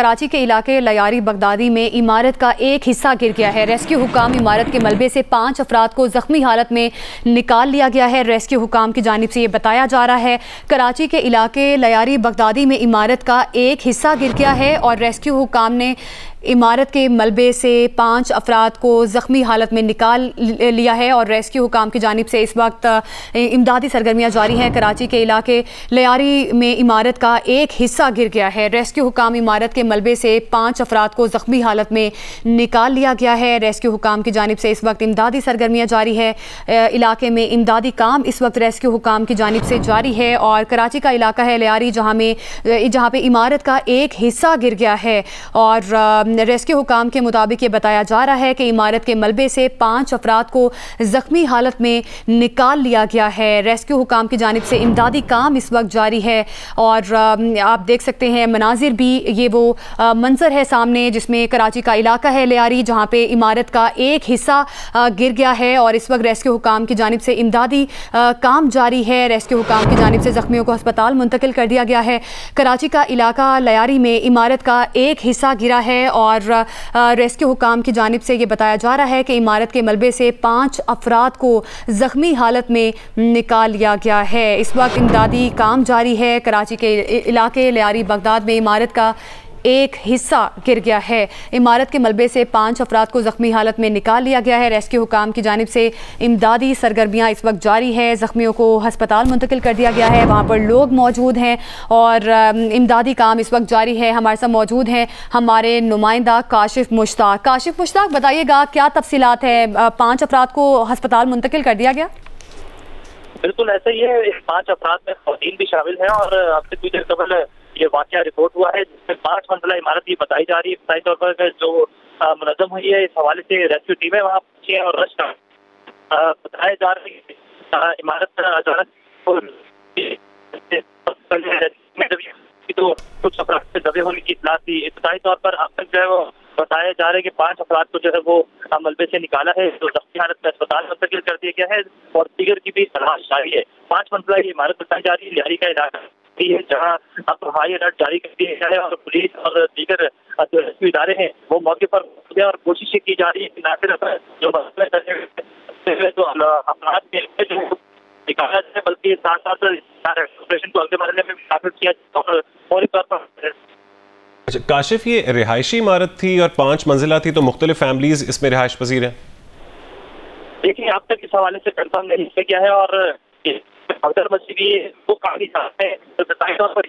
कराची के इलाके लयारी बगदादी में इमारत का एक हिस्सा गिर गया है। रेस्क्यू हुकाम इमारत के मलबे से 5 अफराद को जख्मी हालत में निकाल लिया गया है। रेस्क्यू हुकाम की जानिब से ये बताया जा रहा है कराची के इलाके लयारी बगदादी में इमारत का एक हिस्सा गिर गया है और रेस्क्यू हुकाम ने इमारत के मलबे से 5 अफराद को ज़ख्मी हालत में निकाल लिया है और रेस्क्यू हुकाम की जानिब से इस वक्त इमदादी सरगर्मियाँ जारी हैं। कराची के इलाके लयारी में इमारत का एक हिस्सा गिर गया है। रेस्क्यू हुकाम इमारत के मलबे से 5 अफराद को ज़ख्मी हालत में निकाल लिया गया है। रेस्क्यू हुकाम की जानिब से इस वक्त इमदादी सरगर्मियाँ जारी है। इलाके में इमदादी काम इस वक्त रेस्क्यू हुकाम की जानिब से जारी है और कराची का इलाका है लयारी जहाँ पे इमारत का एक हिस्सा गिर गया है और रेस्क्यू हुकाम के मुताबिक ये बताया जा रहा है कि इमारत के मलबे से 5 अफराद को ज़ख्मी हालत में निकाल लिया गया है। रेस्क्यू हुकाम की जानिब से इमदादी काम इस वक्त जारी है और आप देख सकते हैं मनाजिर भी ये वो मंजर है सामने जिसमें कराची का इलाका है लयारी जहाँ पे इमारत का एक हिस्सा गिर गया है और इस वक्त रेस्क्यू हुकाम की जानिब से इमदादी काम जारी है। रेस्क्यू हुकाम की जानिब से ज़ख्मियों को अस्पताल मुंतकिल कर दिया गया है। कराची का इलाका लयारी में इमारत का एक हिस्सा गिरा है और रेस्क्यू हुकाम की जानिब से ये बताया जा रहा है कि इमारत के मलबे से 5 अफराद को ज़ख्मी हालत में निकाल लिया गया है। इस वक्त इमदादी काम जारी है। कराची के इलाके लयारी बगदाद में इमारत का एक हिस्सा गिर गया है। इमारत के मलबे से 5 अफराद को ज़ख्मी हालत में निकाल लिया गया है। रेस्क्यू हुकाम की जानिब से इमदादी सरगर्मियाँ इस वक्त जारी है। ज़ख्मियों को हस्पताल मुंतकिल कर दिया गया है। वहाँ पर लोग मौजूद हैं और इमदादी काम इस वक्त जारी है। हमारे साथ मौजूद हैं हमारे नुमाइंदा काशिफ मुश्ताक। काशिफ मुश्ताक, बताइएगा क्या तफसीलात है? 5 अफराद को हस्पताल मुंतकिल कर दिया गया? बिल्कुल ऐसा ही है। 5 अफराद में खवातीन भी शामिल हैं और आपसे कुछ देर कबल ये वाकया रिपोर्ट हुआ है जिसमें 5 मंजिला इमारत ये बताई जा रही है। बताई तौर पर जो मुनज़्ज़म हुई है इस हवाले से रेस्क्यू टीमें वहाँ पहुंची हैं और रश बताया जा रहा है कि इमारत अचानक तो कुछ अफराद से दबे होने की इत्तला थी। इब्तदाई तौर पर अब तक जो है वो बताया जा रहा है कि 5 अफराद को जो है वो मलबे से निकाला है, तो ज़ख्मी हालत में अस्पताल मुंतकिल कर दिया गया है और दीगर की भी तलाश जारी है। 5 मंजिला ये इमारत बताई जा रही है लयारी का इलाका है जहाँ अब हाई अलर्ट जारी कर दिया गया है और पुलिस और दीगर जो रेस्क्यू इदारे हैं वो मौके पर पहुंचे और कोशिशें की जा रही है कि न सिर्फ जो तो अपराध में जो निकाला जाए बल्कि साथ साथ ऑपरेशन को आगे बढ़ाने में भी काफी किया और फौरी तौर पर। काशिफ, ये रिहायशी इमारत थी और 5 मंजिला थी तो मुख्तलिफ फैमिलीज इसमें रिहायश पजीर है? देखिए अब तक इस हवाले से कंफर्म नहीं किया गया है और अगर मस्जिद वो काफी साथ है तो बताए तौर पर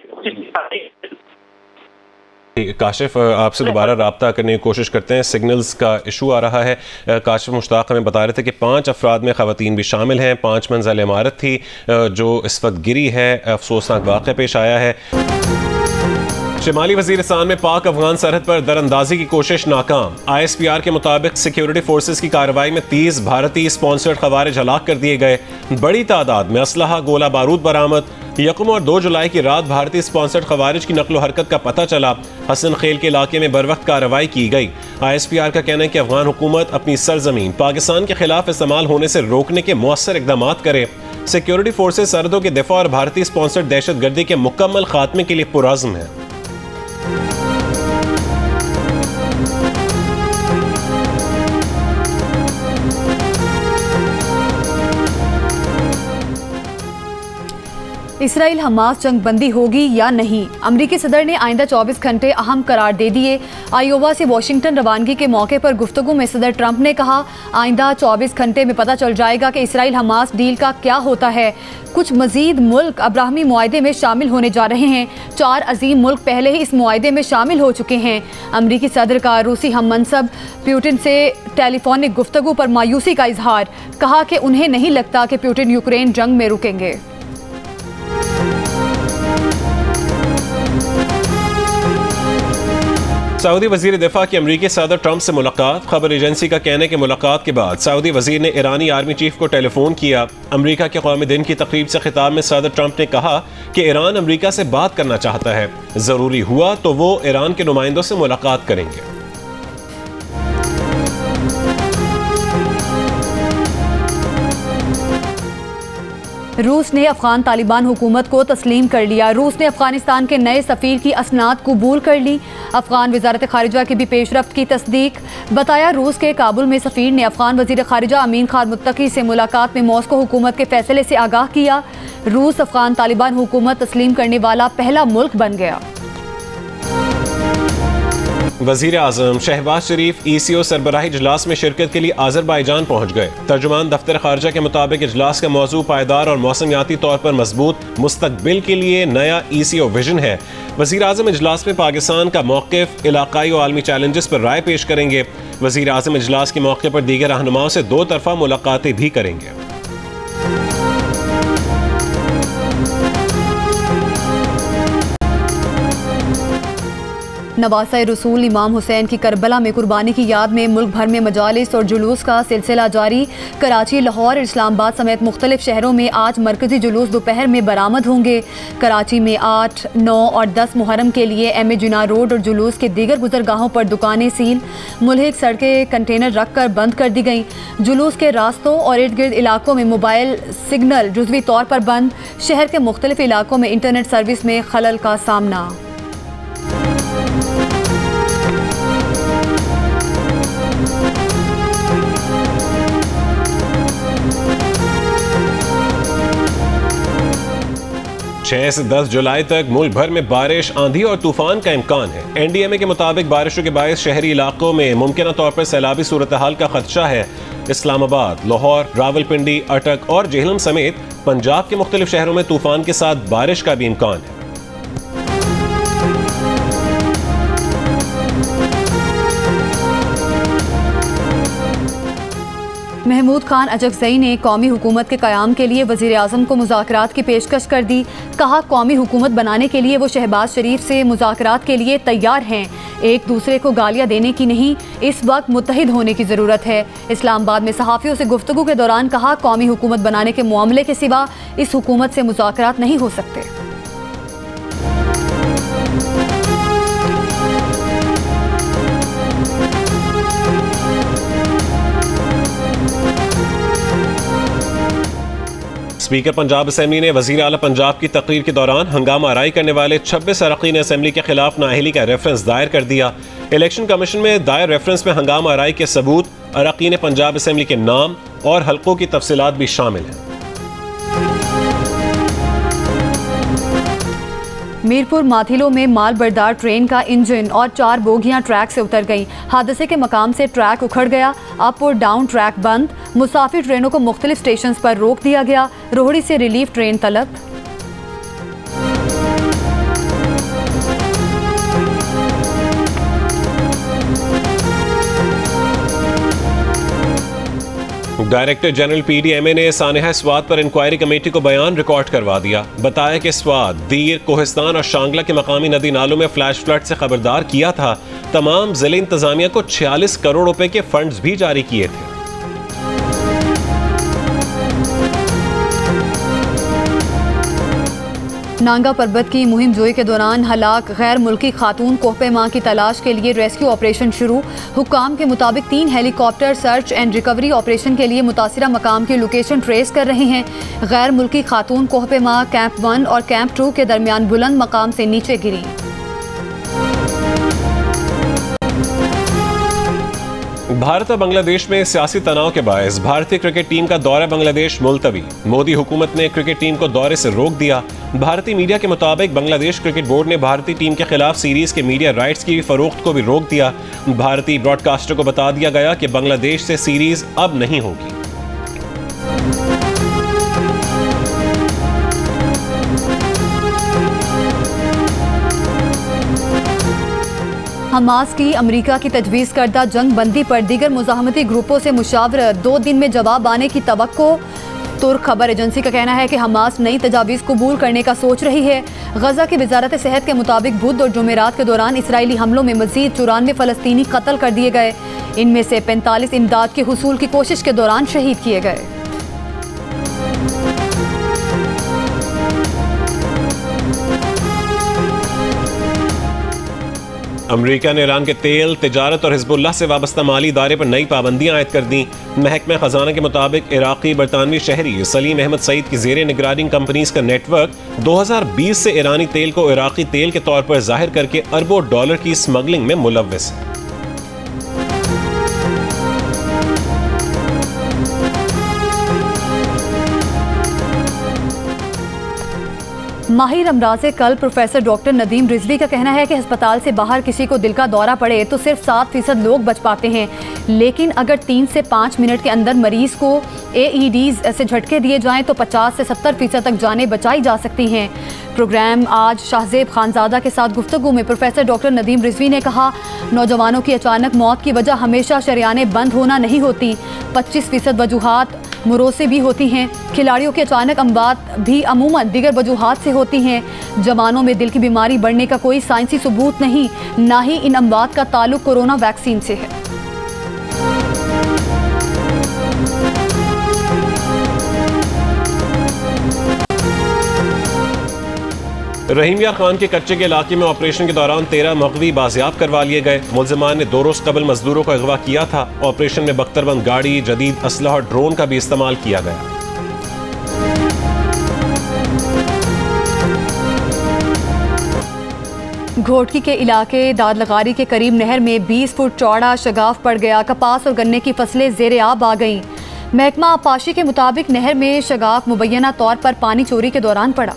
काशिफ आपसे दोबारा रब्ता करने की कोशिश करते हैं। सिग्नल्स का इशू आ रहा है। काशिफ मुश्ताक हमें बता रहे थे कि 5 अफराद में ख़वातीन भी शामिल हैं। 5 मंजिल इमारत थी जो इस वक्त गिरी है। अफसोसनाक वाक़या पेश आया है। शिमाली वज़ीरिस्तान में पाक अफगान सरहद पर दरअंदाजी की कोशिश नाकाम। ISPR के मुताबिक सिक्योरिटी फोर्सेस की कार्रवाई में 30 भारतीय स्पॉन्सर्ड खवारिज हलाक कर दिए गए। बड़ी तादाद में असलहा गोला बारूद बरामद। 1 और 2 जुलाई की रात भारतीय स्पॉन्सर्ड खवारिज की नकलो हरकत का पता चला। हसन खेल के इलाके में बर वक्त कार्रवाई की गई। ISPR का कहना है कि अफगान हुकूमत अपनी सरजमीन पाकिस्तान के खिलाफ इस्तेमाल होने से रोकने के मौसर इकदाम करे। सिक्योरिटी फोर्सेस सरहदों के दिफा और भारतीय स्पॉन्सर्ड दहशत गर्दी के मुकम्मल खात्मे के लिए पुरअज़्म है। इसराइल हमास जंग बंदी होगी या नहीं? अमरीकी सदर ने आइंदा 24 घंटे अहम करार दे दिए। आयोवा से वाशिंगटन रवानगी के मौके पर गुफ्तगू में सदर ट्रंप ने कहा आइंदा 24 घंटे में पता चल जाएगा कि इसराइल हमास डील का क्या होता है। कुछ मजीद मुल्क अब्राहमी मुआहदे में शामिल होने जा रहे हैं। 4 अजीम मुल्क पहले ही इस मुआहदे में शामिल हो चुके हैं। अमरीकी सदर का रूसी हम मनसब पुतिन से टेलीफोनिक गुफ्तगू पर मायूसी का इजहार। कहा कि उन्हें नहीं लगता कि पुतिन यूक्रेन जंग में रुकेंगे। सऊदी वजीर दिफा की अमरीकी सदर ट्रंप से मुलाकात। खबर एजेंसी का कहना है कि मुलाकात के बाद सऊदी वजीर ने ईरानी आर्मी चीफ को टेलीफोन किया। अमरीका के कौमी दिन की तकरीब से खिताब में सदर ट्रंप ने कहा कि ईरान अमरीका से बात करना चाहता है। जरूरी हुआ तो वो ईरान के नुमाइंदों से मुलाकात करेंगे। रूस ने अफगान तालिबान हुकूमत को तस्लीम कर लिया। रूस ने अफगानिस्तान के नए सफ़ीर की असनाद कबूल कर ली। अफगान वज़ारत ख़ारिजा की भी पेशरफ्त की तस्दीक। बताया, रूस के काबुल में सफ़ीर ने अफगान वज़ीर ख़ारिजा अमीन खान मुत्तकी से मुलाकात में मॉस्को हुकूमत के फैसले से आगाह किया। रूस अफगान तालिबान हुकूमत तस्लीम करने वाला पहला मुल्क बन गया। वज़ीर आज़म शहबाज शरीफ ECO सरबराही इजलास में शिरकत के लिए आज़रबाईजान पहुँच गए। तर्जुमान दफ्तर खारजा के मुताबिक इजलास का मौजू पायदार और मौसमियाती तौर पर मजबूत मुस्तकबिल के लिए नया ECO विजन है। वज़ीर आज़म इजलास में पाकिस्तान का मौक़िफ़, इलाकाई और आलमी चैलेंजेस पर राय पेश करेंगे। वज़ीर आज़म इजलास के मौके पर दीगर रहनुमाओं से 2 तरफ़ा मुलाकातें भी करेंगे। नवासा रसूल इमाम हुसैन की करबला में कुर्बानी की याद में मुल्क भर में मजालिस और जुलूस का सिलसिला जारी। कराची, लाहौर, इस्लामाबाद समेत मुख्तलिफ शहरों में आज मरकजी जुलूस दोपहर में बरामद होंगे। कराची में 8, 9 और 10 मुहर्रम के लिए MA जिना रोड और जुलूस के दीगर गुजरगाहों पर दुकानें सील, मुल्हिक सड़कें कंटेनर रख कर बंद कर दी गईं। जुलूस के रास्तों और इर्द गिर्द इलाकों में मोबाइल सिग्नल जुज़वी तौर पर बंद। शहर के मुख्तलिफ इलाकों में इंटरनेट सर्विस में खलल का सामना। छह से 10 जुलाई तक मुल्क भर में बारिश, आंधी और तूफान का इम्कान है। NDMA के मुताबिक बारिशों के बायस शहरी इलाकों में मुमकिना तौर पर सैलाबी सूरत हाल का खदशा है। इस्लामाबाद, लाहौर, रावलपिंडी, अटक और जेहलम समेत पंजाब के मुख्तलिफ शहरों में तूफान के साथ बारिश का भी इम्कान है। महमूद खान अजगज़ई ने कौमी हुकूमत के क़याम के लिए वज़ीर आज़म को मुज़ाकरात की पेशकश कर दी। कहा, कौमी हुकूमत बनाने के लिए वो शहबाज शरीफ से मुज़ाकरात के लिए तैयार हैं। एक दूसरे को गालियाँ देने की नहीं, इस वक्त मुत्तहिद होने की ज़रूरत है। इस्लामाबाद में सहाफ़ियों से गुफ्तगू के दौरान कहा, कौमी हुकूमत बनाने के मामले के सिवा इस हुकूमत से मुज़ाकरात नहीं हो सकते। स्पीकर पंजाब असम्बली ने वज़ीर आला पंजाब की तकरीर के दौरान हंगामा आराई करने वाले 26 अरकान असम्बली के खिलाफ नाअहली का रेफरेंस दायर कर दिया। इलेक्शन कमीशन में दायर रेफरेंस में हंगामा आराई के सबूत, अरकान पंजाब असम्बली के नाम और हल्कों की तफसीलात भी शामिल हैं। मीरपुर माथिलो में माल बरदार ट्रेन का इंजन और 4 बोगियां ट्रैक से उतर गईं। हादसे के मकाम से ट्रैक उखड़ गया। अप और डाउन ट्रैक बंद। मुसाफिर ट्रेनों को मुख्तलिफ स्टेशन पर रोक दिया गया। रोहड़ी से रिलीफ ट्रेन तलब। डायरेक्टर जनरल PDMA ने सानेहा स्वात पर इंक्वायरी कमेटी को बयान रिकॉर्ड करवा दिया। बताया कि स्वात, दीर, कोहिस्तान और शांगला के मकामी नदी नालों में फ्लैश फ्लड से खबरदार किया था। तमाम जिले इंतजामिया को 46 करोड़ रुपए के फंड्स भी जारी किए थे। नांगा पर्वत की मुहिम जोई के दौरान हलाक गैर मुल्की खातून कोहपेमा की तलाश के लिए रेस्क्यू ऑपरेशन शुरू। हुक्काम के मुताबिक 3 helicopter search and recovery operation के लिए मुतासिरा मकाम की लोकेशन ट्रेस कर रहे हैं। गैर मुल्की खातून कोहपेमा कैंप 1 और कैंप 2 के दरमियान बुलंद मकाम से नीचे गिरी। भारत और बांग्लादेश में सियासी तनाव के बायस भारतीय क्रिकेट टीम का दौरा बांग्लादेश मुलतवी। मोदी हुकूमत ने क्रिकेट टीम को दौरे से रोक दिया। भारतीय मीडिया के मुताबिक बांग्लादेश क्रिकेट बोर्ड ने भारतीय टीम के खिलाफ सीरीज के मीडिया राइट्स की फरोख्त को भी रोक दिया। भारतीय ब्रॉडकास्टर को बता दिया गया कि बांग्लादेश से सीरीज अब नहीं होगी। हमास की अमेरिका की तजवीज़ करदा जंग बंदी पर दीगर मुज़ाहमती ग्रुपों से मुशावरत, 2 दिन में जवाब आने की तवक्को। तुर्क खबर एजेंसी का कहना है कि हमास नई तजावीज़ कबूल करने का सोच रही है। गजा की वजारत सेहत के मुताबिक बुध और जुमेरात के दौरान इसराइली हमलों में मजीद 94 फ़लस्तीनी कत्ल कर दिए गए। इनमें से 45 इमदाद के हुसूल की कोशिश के दौरान शहीद किए गए। अमरीका ने ईरान के तेल, तिजारत और हिजबुल्लाह से वाबस्ता माली इदारे पर नई पाबंदियां आयद कर दी। महकमा खजाना के मुताबिक इराकी बरतानवी शहरी सलीम अहमद सईद की जेर निगरानी कंपनीज का नेटवर्क 2020 से ईरानी तेल को इराकी तेल के तौर पर जाहिर करके अरबों डॉलर की स्मगलिंग में मुलव्वस है। माहिर अमराज़े कल प्रोफेसर डॉक्टर नदीम रिजवी का कहना है कि अस्पताल से बाहर किसी को दिल का दौरा पड़े तो सिर्फ 7% लोग बच पाते हैं, लेकिन अगर 3 से 5 मिनट के अंदर मरीज को AEDs से झटके दिए जाएं तो 50 से 70% तक जानें बचाई जा सकती हैं। प्रोग्राम आज शाहजेब खानजादा के साथ गुफ्तगू में प्रोफेसर डॉक्टर नदीम रिजवी ने कहा, नौजवानों की अचानक मौत की वजह हमेशा शरियाने बंद होना नहीं होती, 25% वजूहात मुरों से भी होती हैं। खिलाड़ियों की अचानक अमवात भी अमूमन दीगर वजूहात से होती हैं। जवानों में दिल की बीमारी बढ़ने का कोई साइंसी सबूत नहीं, ना ही इन अमवात का ताल्लुक कोरोना वैक्सीन से है। रहीम यार खान के कच्चे के इलाके में ऑपरेशन के दौरान 13 मगवी बाजियाब करवा लिए गए। मुल्जिमान ने 2 रोज कबल मजदूरों को अगवा किया था। ऑपरेशन में बख्तरबंद गाड़ी, जदीद असलहा और ड्रोन का भी इस्तेमाल किया गया। घोटकी के इलाके दादलगारी के करीब नहर में 20 फुट चौड़ा शगाफ पड़ गया। कपास और गन्ने की फसलें ज़ेरे आब आ गईं। महकमा आबपाशी के मुताबिक नहर में शगाफ मुबैना तौर पर पानी चोरी के दौरान पड़ा।